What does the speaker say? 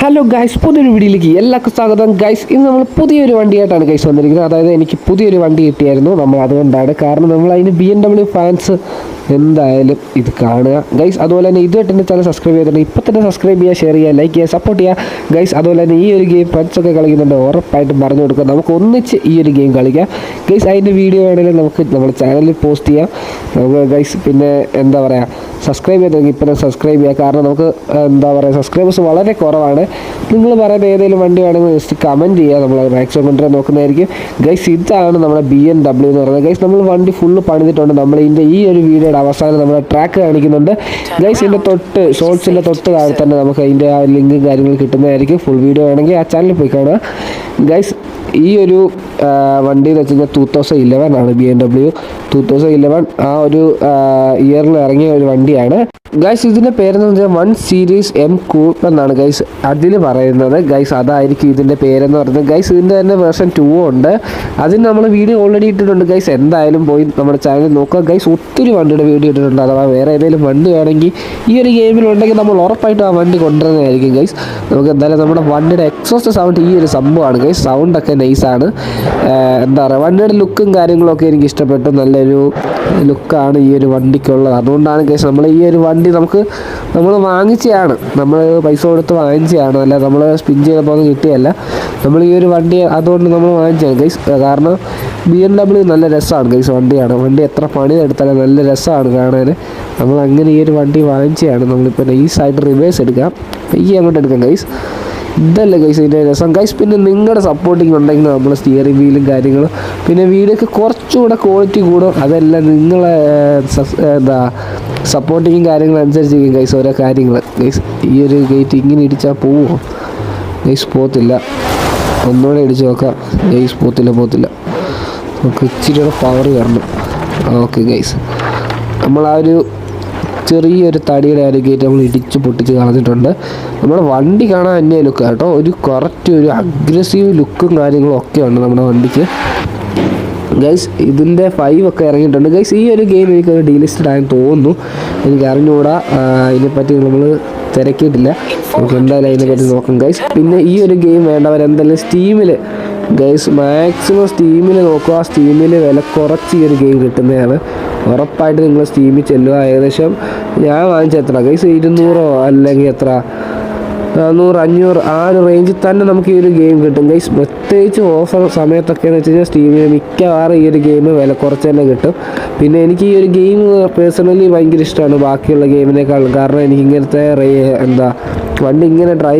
Hello guys, പുതിയൊരു വീഡിയോയിലേക്ക് എല്ലാവർക്കും സ്വാഗതം. ഗൈസ്, ഇന്ന് നമ്മൾ പുതിയൊരു വണ്ടിയായിട്ടാണ് ഗൈസ് വന്നിരിക്കുന്നത്. അതായത് എനിക്ക് പുതിയൊരു വണ്ടി കിട്ടിയായിരുന്നു. നമ്മൾ അതുകൊണ്ടാണ്, കാരണം നമ്മൾ അതിന് BMW ഫാൻസ് എന്തായാലും ഇത് കാണുക ഗൈസ്. അതുപോലെ തന്നെ ഇതുമായിട്ട് എൻ്റെ ചാനൽ സബ്സ്ക്രൈബ് ചെയ്തിട്ടുണ്ട്. ഇപ്പോൾ തന്നെ സബ്സ്ക്രൈബ് ചെയ്യുക, ഷെയർ ചെയ്യുക, ലൈക്ക് ചെയ്യുക, സപ്പോർട്ട് ചെയ്യുക ഗൈസ്. അതുപോലെ തന്നെ ഈ ഒരു ഗെയിം ഫ്രണ്ട്സൊക്കെ കളിക്കുന്നുണ്ട്, ഉറപ്പായിട്ടും പറഞ്ഞു കൊടുക്കുക. നമുക്ക് ഒന്നിച്ച് ഈ ഒരു ഗെയിം കളിക്കാം ഗൈസ്. അതിൻ്റെ വീഡിയോ വേണമെങ്കിൽ നമുക്ക് നമ്മുടെ ചാനലിൽ പോസ്റ്റ് ചെയ്യാം നമുക്ക് ഗൈസ്. പിന്നെ എന്താ പറയുക, സബ്സ്ക്രൈബ് ചെയ്തെങ്കിൽ ഇപ്പോൾ തന്നെ സബ്സ്ക്രൈബ് ചെയ്യുക. കാരണം നമുക്ക് എന്താ പറയുക, സബ്സ്ക്രൈബേഴ്സ് വളരെ കുറവാണ്. നിങ്ങൾ പറയുന്ന ഏതെങ്കിലും വണ്ടി വേണമെങ്കിൽ ജസ്റ്റ് കമൻറ്റ് ചെയ്യുക, നമ്മൾ മാക്സിമം കൊണ്ടുവരാൻ നോക്കുന്നതായിരിക്കും ഗൈസ്. ഇതാണ് നമ്മുടെ BMW എന്ന് പറയുന്നത് ഗൈസ്. നമ്മൾ വണ്ടി ഫുള്ള് പണിതിട്ടുണ്ട്. നമ്മൾ ഇതിൻ്റെ ഈ ഒരു വീഡിയോയുടെ അവസാനം നമ്മുടെ ട്രാക്ക് കാണിക്കുന്നുണ്ട് ഗൈസ്. ഇതിൻ്റെ തൊട്ട് ഷോർട്സിൻ്റെ തൊട്ട് താഴെ തന്നെ നമുക്ക് അതിൻ്റെ ആ ലിങ്കും കാര്യങ്ങളും കിട്ടുന്നതായിരിക്കും. ഫുൾ വീഡിയോ വേണമെങ്കിൽ ആ ചാനലിൽ പോയി കാണുക ഗൈസ്. ഈ ഒരു വണ്ടി എന്ന് വെച്ച് കഴിഞ്ഞാൽ 2011 ആണ്. BMW 2011 ആ ഒരു ഇയറിൽ ഇറങ്ങിയ ഒരു വണ്ടിയാണ് ഗൈസ്. ഇതിൻ്റെ പേരെന്ന് വെച്ചാൽ 1 സീരീസ് M കൂപ്പ് എന്നാണ് ഗൈസ് അതിൽ പറയുന്നത് ഗൈസ്. അതായിരിക്കും ഇതിൻ്റെ പേരെന്ന് പറയുന്നത് ഗൈസ്. ഇതിൻ്റെ തന്നെ വേർഷൻ 2 ഉണ്ട്. അതിന് നമ്മൾ വീഡിയോ ഓൾറെഡി ഇട്ടിട്ടുണ്ട് ഗൈസ്. എന്തായാലും പോയി നമ്മുടെ ചാനൽ നോക്കുക ഗൈസ്. ഒത്തിരി വണ്ടിയുടെ വീഡിയോ ഇട്ടിട്ടുണ്ട്. അഥവാ വേറെ ഏതെങ്കിലും വണ്ടി വേണമെങ്കിൽ ഈ ഒരു ഗെയിമിലുണ്ടെങ്കിൽ നമ്മൾ ഉറപ്പായിട്ടും ആ വണ്ടി കൊണ്ടുവരുന്നതായിരിക്കും ഗൈസ്. നമുക്ക് എന്തായാലും നമ്മുടെ വണ്ടിയുടെ എക്സോസ്റ്റ് സൗണ്ട് ഈ ഒരു സംഭവമാണ് ഗൈസ്. സൗണ്ടൊക്കെ നൈസാണ്. എന്താ പറയുക, വണ്ടിയുടെ ലുക്കും കാര്യങ്ങളൊക്കെ എനിക്ക് ഇഷ്ടപ്പെട്ടു. നല്ലൊരു ലുക്കാണ് ഈ ഒരു വണ്ടിക്കുള്ളത്. അതുകൊണ്ടാണ് ഗൈസ് നമ്മൾ ഈ ഒരു വണ്ടി നമ്മൾ വാങ്ങിച്ചതാണ്. നമ്മൾ പൈസ കൊടുത്ത് വാങ്ങിച്ചതാണ്, അല്ല നമ്മൾ സ്പിൻ ചെയ്തപ്പോൾ ഒന്നും കിട്ടിയല്ല. നമ്മൾ ഈ ഒരു വണ്ടി അതുകൊണ്ട് നമ്മൾ വാങ്ങിച്ചതാണ് ഗൈസ്. കാരണം BMW നല്ല രസമാണ് ഗൈസ്. വണ്ടി എത്ര പണിയെടുത്താലും നല്ല രസമാണ് കാണാൻ. നമ്മൾ അങ്ങനെ ഈ ഒരു വണ്ടി വാങ്ങിച്ചതാണ്. നമ്മളിപ്പോൾ നൈസായിട്ട് റിവേഴ്സ് എടുക്കാം, ഈ അങ്ങോട്ട് എടുക്കാം ഗൈസ്. ഇതല്ലേ ഗൈസ് ഇതിൻ്റെ രസം ഗൈസ്. പിന്നെ നിങ്ങളുടെ സപ്പോർട്ടിങ് ഉണ്ടെങ്കിൽ നമ്മൾ സ്റ്റിയറിംഗ് വീലും കാര്യങ്ങളും പിന്നെ വീഡിയോക്ക് കുറച്ചുകൂടെ ക്വാളിറ്റി കൂടും. അതെല്ലാം നിങ്ങളെ എന്താ സപ്പോർട്ടിങ്ങും കാര്യങ്ങളും അനുസരിച്ചിരിക്കും ഗൈസ് ഓരോ കാര്യങ്ങൾ ഗൈസ്. ഈ ഒരു ഗേറ്റ് ഇങ്ങനെ ഇടിച്ചാൽ പോവുമോ ഗൈസ്? പോകത്തില്ല. ഒന്നുകൂടെ ഇടിച്ച് നോക്കാം ഗൈസ്. പോകത്തില്ല. നമുക്ക് ഇച്ചിരിയുടെ പവർ കയറണം. ഓക്കെ ഗൈസ്, നമ്മൾ ആ ഒരു ചെറിയൊരു തടിയുടെ ആ ഒരു ഗേറ്റ് നമ്മൾ ഇടിച്ച് പൊട്ടിച്ച് കളഞ്ഞിട്ടുണ്ട്. നമ്മുടെ വണ്ടി കാണാൻ തന്നെ ലുക്ക് കേട്ടോ. ഒരു കറക്റ്റ് ഒരു അഗ്രസീവ് ലുക്കും കാര്യങ്ങളും ഒക്കെ ഉണ്ട് നമ്മുടെ വണ്ടിക്ക് ഗൈസ്. ഇതിൻ്റെ 5 ഒക്കെ ഇറങ്ങിയിട്ടുണ്ട് ഗൈസ്. ഈ ഒരു ഗെയിം എനിക്കൊരു ഡീലിസ്റ്റഡ് ആയെന്ന് തോന്നുന്നു. എനിക്ക് അറിഞ്ഞുകൂടാ, ഇതിനെപ്പറ്റി നമ്മൾ തിരക്കിയിട്ടില്ല. നമുക്ക് എന്തായാലും അതിനെപ്പറ്റി നോക്കാം ഗൈസ്. പിന്നെ ഈ ഒരു ഗെയിം വേണ്ടവരെന്തായാലും സ്റ്റീമിൽ ഗൈസ് മാക്സിമം സ്റ്റീമിൽ നോക്കുക. സ്റ്റീമിൽ വില കുറച്ച് ഈ ഒരു ഗെയിം കിട്ടുന്നതാണ്. ഉറപ്പായിട്ട് നിങ്ങൾ സ്റ്റീമിൽ ചെല്ലുക. ഏകദേശം ഞാൻ വാങ്ങിച്ച എത്ര ഗൈസ്, 200 അല്ലെങ്കിൽ എത്ര 400 500 ആ ഒരു റേഞ്ചിൽ തന്നെ നമുക്ക് ഈ ഒരു ഗെയിം കിട്ടും ഗൈസ്. പ്രത്യേകിച്ച് ഓഫർ സമയത്തൊക്കെയെന്ന് വെച്ച് കഴിഞ്ഞാൽ സ്റ്റീമിൽ മിക്കവാറും ഈ ഒരു ഗെയിം വില കുറച്ച് തന്നെ കിട്ടും. പിന്നെ എനിക്ക് ഈ ഒരു ഗെയിം പേഴ്സണലി ഭയങ്കര ഇഷ്ടമാണ് ബാക്കിയുള്ള ഗെയിമിനേക്കാളും. കാരണം എനിക്ക് ഇങ്ങനത്തെ വണ്ടി ഇങ്ങനെ ഡ്രൈവ്